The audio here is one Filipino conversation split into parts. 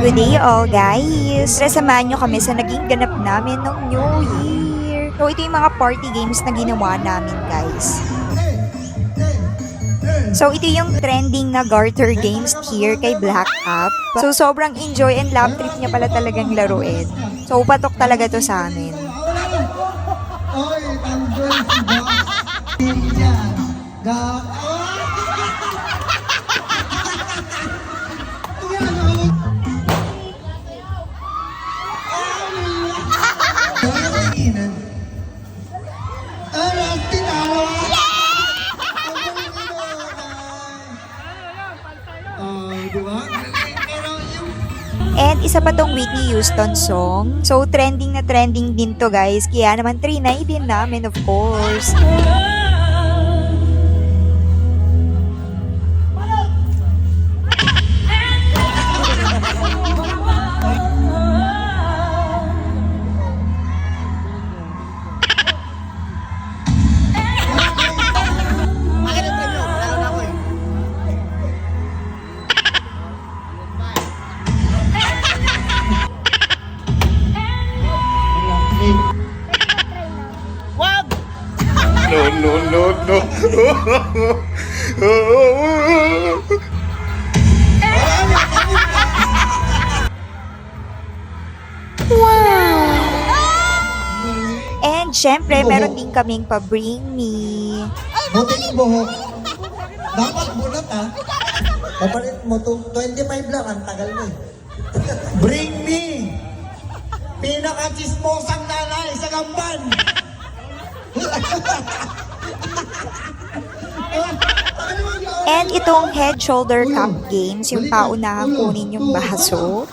Good day all guys! Tara samahan nyo kami sa naging ganap namin ng New Year. So ito yung mga party games na ginawa namin guys. So ito yung trending na garter games here kay Black Up. So sobrang enjoy and love trip niya pala talagang laruin. So patok talaga to sa amin. Oy, tanggol si boss. Yan. And isa pa tong Whitney Houston song. So trending na trending din to guys. Kaya naman trinay din namin of course. No. And syempre, meron din kaming pa-bring me. Buti yung buhok. Dapat bunot ha. Papalit mo to. 25 lang. Ang tagal mo eh. Bring me. Pinaka-chismosang nanay sa gamban. And itong head shoulder cup games, yung paunahan kunin yung baso.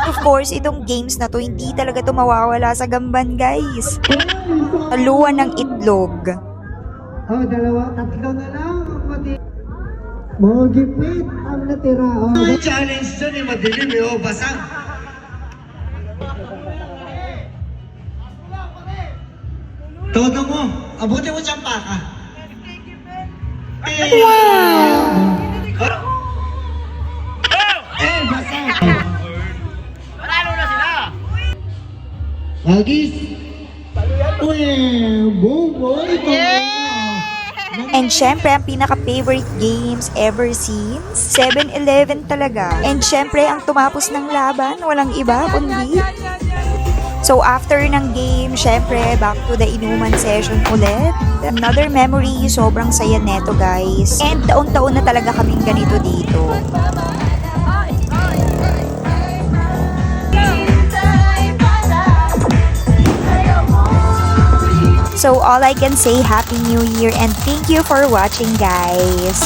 Of course, itong games na to, hindi talaga to mawawala sa gamban, guys. Taluan ng itlog. Oh, dalawa, tatlo na lang. Mga gipit ang natira. May challenge dyan eh, madilim eh, oh, basa. Todo mo, abuti mo siyang paka. Wow! Basa. Panalo na sila! Agis! Uy, buboy! And syempre, ang pinaka-favorite games ever since 7-Eleven talaga. And syempre, ang tumapos ng laban, walang iba kundi. So after ng game, syempre, back to the inuman session ulit. Another memory, sobrang saya neto guys. And taon-taon na talaga kaming ganito dito. So all I can say, Happy New Year and thank you for watching guys.